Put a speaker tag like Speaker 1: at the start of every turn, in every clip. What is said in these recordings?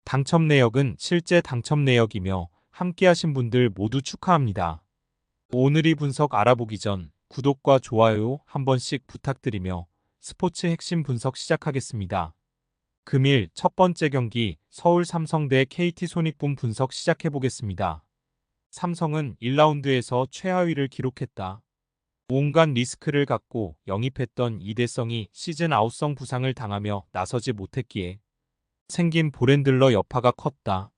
Speaker 1: 당첨 내역은 실제 당첨 내역이며 함께하신 분들 모두 축하합니다. 오늘의 분석 알아보기 전 구독과 좋아요 한 번씩 부탁드리며 스포츠 핵심 분석 시작하겠습니다. 금일 첫 번째 경기 서울 삼성 대 KT 손익분 분석 시작해보겠습니다. 삼성은 1라운드에서 최하위를 기록했다. 온갖 리스크를 갖고 영입했던 이대성이 시즌 아웃성 부상을 당하며 나서지 못했기에 생긴 보렌들러 여파가 컸다.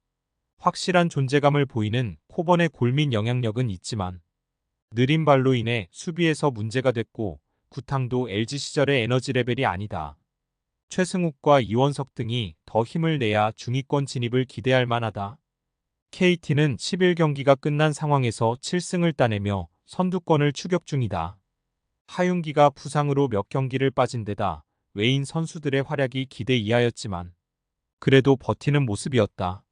Speaker 1: 확실한 존재감을 보이는 코번의 골밑 영향력은 있지만 느린 발로 인해 수비에서 문제가 됐고 구탕도 LG 시절의 에너지 레벨이 아니다. 최승욱과 이원석 등이 더 힘을 내야 중위권 진입을 기대할 만하다. KT는 11경기가 끝난 상황에서 7승을 따내며 선두권을 추격 중이다. 하윤기가 부상으로 몇 경기를 빠진 데다 외인 선수들의 활약이 기대 이하였지만 그래도 버티는 모습이었다.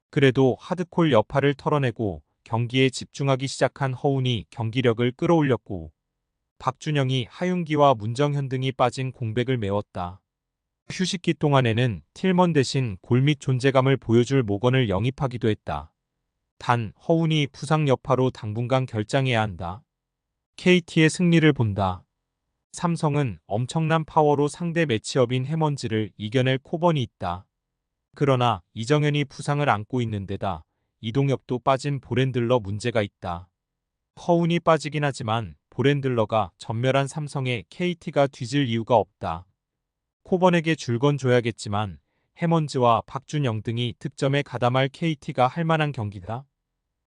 Speaker 1: 그래도 하드콜 여파를 털어내고 경기에 집중하기 시작한 허운이 경기력을 끌어올렸고 박준영이 하윤기와 문정현 등이 빠진 공백을 메웠다. 휴식기 동안에는 틸먼 대신 골밑 존재감을 보여줄 모건을 영입하기도 했다. 단 허운이 부상 여파로 당분간 결장해야 한다. KT의 승리를 본다. 삼성은 엄청난 파워로 상대 매치업인 해먼즈를 이겨낼 코번이 있다. 그러나 이정현이 부상을 안고 있는 데다 이동엽도 빠진 보렌들러 문제가 있다. 허운이 빠지긴 하지만 보렌들러가 전멸한 삼성에 KT가 뒤질 이유가 없다. 코번에게 줄 건 줘야겠지만 해먼즈와 박준영 등이 득점에 가담할 KT가 할 만한 경기다.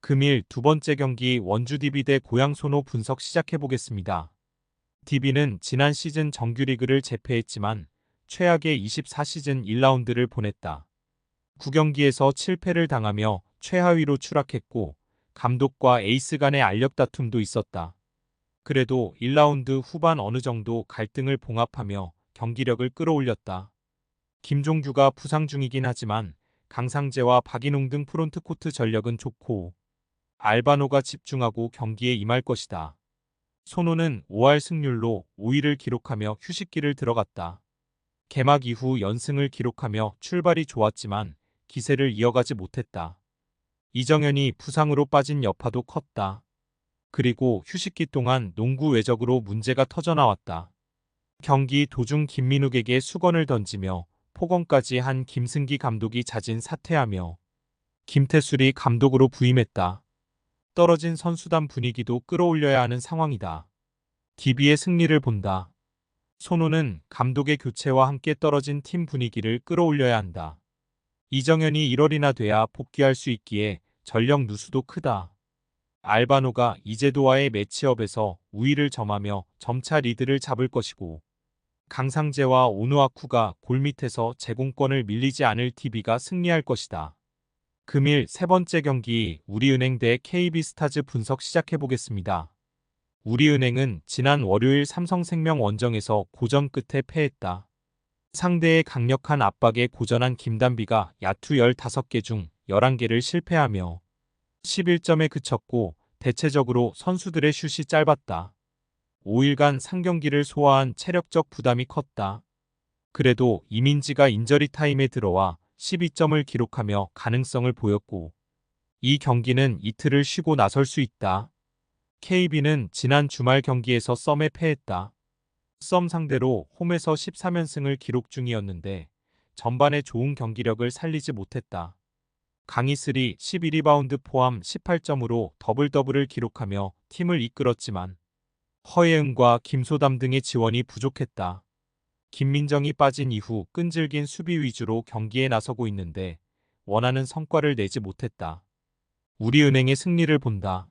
Speaker 1: 금일 두 번째 경기 원주 DB 대 고양 소노 분석 시작해보겠습니다. DB는 지난 시즌 정규리그를 제패했지만 최악의 24시즌 1라운드를 보냈다. 9경기에서 7패를 당하며 최하위로 추락했고 감독과 에이스 간의 알력 다툼도 있었다. 그래도 1라운드 후반 어느 정도 갈등을 봉합하며 경기력을 끌어올렸다. 김종규가 부상 중이긴 하지만 강상재와 박인웅 등 프론트코트 전력은 좋고 알바노가 집중하고 경기에 임할 것이다. 소노는 5할 승률로 5위를 기록하며 휴식기를 들어갔다. 개막 이후 연승을 기록하며 출발이 좋았지만 기세를 이어가지 못했다. 이정현이 부상으로 빠진 여파도 컸다. 그리고 휴식기 동안 농구 외적으로 문제가 터져나왔다. 경기 도중 김민욱에게 수건을 던지며 폭언까지 한 김승기 감독이 자진 사퇴하며 김태술이 감독으로 부임했다. 떨어진 선수단 분위기도 끌어올려야 하는 상황이다. DB의 승리를 본다. 손호는 감독의 교체와 함께 떨어진 팀 분위기를 끌어올려야 한다. 이정현이 1월이나 돼야 복귀할 수 있기에 전력 누수도 크다. 알바노가 이제도와의 매치업에서 우위를 점하며 점차 리드를 잡을 것이고 강상재와 오누아쿠가 골밑에서 제공권을 밀리지 않을 DB가 승리할 것이다. 금일 세 번째 경기 우리은행 대 KB스타즈 분석 시작해보겠습니다. 우리은행은 지난 월요일 삼성생명 원정에서 고전 끝에 패했다. 상대의 강력한 압박에 고전한 김단비가 야투 15개 중 11개를 실패하며 11점에 그쳤고 대체적으로 선수들의 슛이 짧았다. 5일간 상경기를 소화한 체력적 부담이 컸다. 그래도 이민지가 인저리 타임에 들어와 12점을 기록하며 가능성을 보였고 이 경기는 이틀을 쉬고 나설 수 있다. KB는 지난 주말 경기에서 썸에 패했다. 썸 상대로 홈에서 13연승을 기록 중이었는데 전반에 좋은 경기력을 살리지 못했다. 강희슬이 11리바운드 포함 18점으로 더블더블을 기록하며 팀을 이끌었지만 허예은과 김소담 등의 지원이 부족했다. 김민정이 빠진 이후 끈질긴 수비 위주로 경기에 나서고 있는데 원하는 성과를 내지 못했다. 우리은행의 승리를 본다.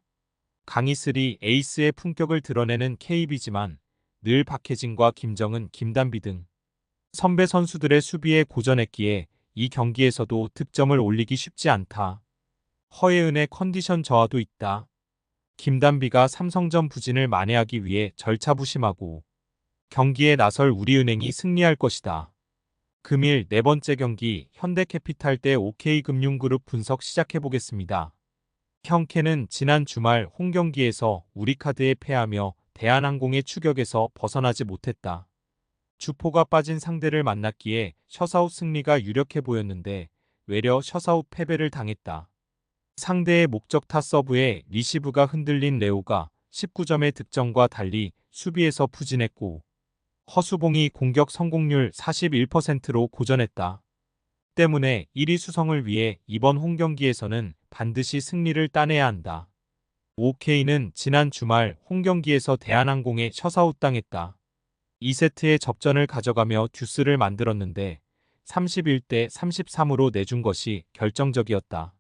Speaker 1: 강희슬이 에이스의 품격을 드러내는 KB지만 늘 박혜진과 김정은, 김단비 등 선배 선수들의 수비에 고전했기에 이 경기에서도 득점을 올리기 쉽지 않다. 허예은의 컨디션 저하도 있다. 김단비가 삼성전 부진을 만회하기 위해 절차부심하고 경기에 나설 우리은행이 승리할 것이다. 금일 네 번째 경기 현대캐피탈 대 OK금융그룹 분석 시작해보겠습니다. 현캐는 지난 주말 홈경기에서 우리카드에 패하며 대한항공의 추격에서 벗어나지 못했다. 주포가 빠진 상대를 만났기에 셔사웃 승리가 유력해 보였는데 외려 셔사웃 패배를 당했다. 상대의 목적타 서브에 리시브가 흔들린 레오가 19점의 득점과 달리 수비에서 부진했고 허수봉이 공격 성공률 41%로 고전했다. 때문에 1위 수성을 위해 이번 홈경기에서는 반드시 승리를 따내야 한다. OK는 지난 주말 홈경기에서 대한항공에 셔사웃 당했다. 2세트의 접전을 가져가며 듀스를 만들었는데 31대 33으로 내준 것이 결정적이었다.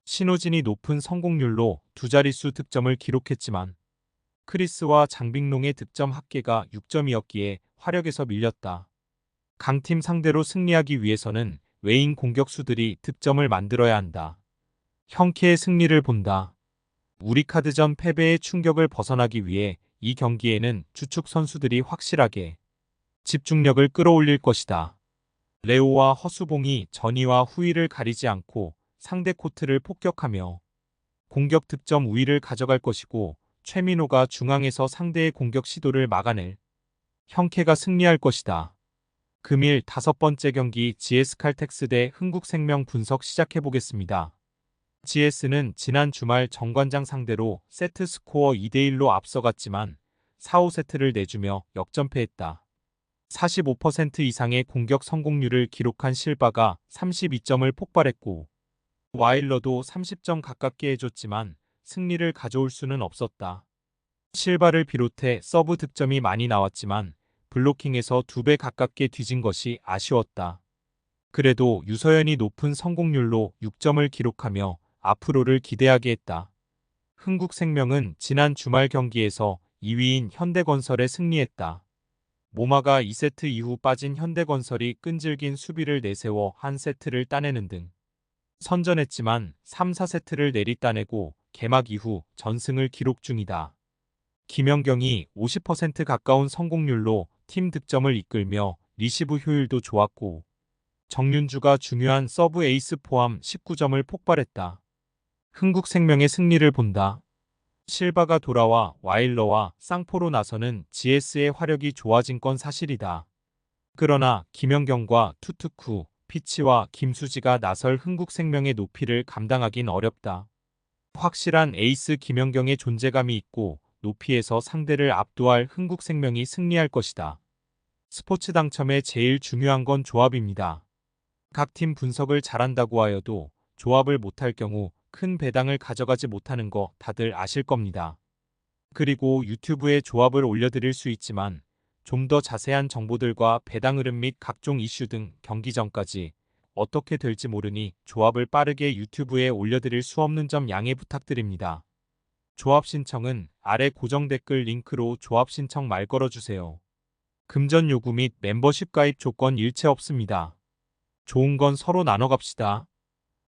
Speaker 1: 신호진이 높은 성공률로 두 자릿수 득점을 기록했지만 크리스와 장빙롱의 득점 합계가 6점이었기에 화력에서 밀렸다. 강팀 상대로 승리하기 위해서는 외인 공격수들이 득점을 만들어야 한다. 형케의 승리를 본다. 우리카드전 패배의 충격을 벗어나기 위해 이 경기에는 주축 선수들이 확실하게 집중력을 끌어올릴 것이다. 레오와 허수봉이 전위와 후위를 가리지 않고 상대 코트를 폭격하며 공격 득점 우위를 가져갈 것이고 최민호가 중앙에서 상대의 공격 시도를 막아낼 형케가 승리할 것이다. 금일 5번째 경기 GS칼텍스 대 흥국생명 분석 시작해보겠습니다. GS는 지난 주말 정관장 상대로 세트 스코어 2대1로 앞서갔지만 4, 5세트를 내주며 역전패했다. 45% 이상의 공격 성공률을 기록한 실바가 32점을 폭발했고 와일러도 30점 가깝게 해줬지만 승리를 가져올 수는 없었다. 실바를 비롯해 서브 득점이 많이 나왔지만 블로킹에서 2배 가깝게 뒤진 것이 아쉬웠다. 그래도 유서연이 높은 성공률로 6점을 기록하며 앞으로를 기대하게 했다. 흥국생명은 지난 주말 경기에서 2위인 현대건설에 승리했다. 모마가 2세트 이후 빠진 현대건설이 끈질긴 수비를 내세워 한 세트를 따내는 등 선전했지만 3, 4세트를 내리따내고 개막 이후 전승을 기록 중이다. 김연경이 50% 가까운 성공률로 팀 득점을 이끌며 리시브 효율도 좋았고 정윤주가 중요한 서브 에이스 포함 19점을 폭발했다. 흥국생명의 승리를 본다. 실바가 돌아와 와일러와 쌍포로 나서는 GS의 화력이 좋아진 건 사실이다. 그러나 김연경과 투투쿠, 피치와 김수지가 나설 흥국생명의 높이를 감당하긴 어렵다. 확실한 에이스 김연경의 존재감이 있고 높이에서 상대를 압도할 흥국생명이 승리할 것이다. 스포츠 당첨에 제일 중요한 건 조합입니다. 각 팀 분석을 잘한다고 하여도 조합을 못할 경우 큰 배당을 가져가지 못하는 거 다들 아실 겁니다. 그리고 유튜브에 조합을 올려드릴 수 있지만 좀 더 자세한 정보들과 배당 흐름 및 각종 이슈 등 경기 전까지 어떻게 될지 모르니 조합을 빠르게 유튜브에 올려드릴 수 없는 점 양해 부탁드립니다. 조합 신청은 아래 고정 댓글 링크로 조합 신청 말 걸어주세요. 금전 요구 및 멤버십 가입 조건 일체 없습니다. 좋은 건 서로 나눠 갑시다.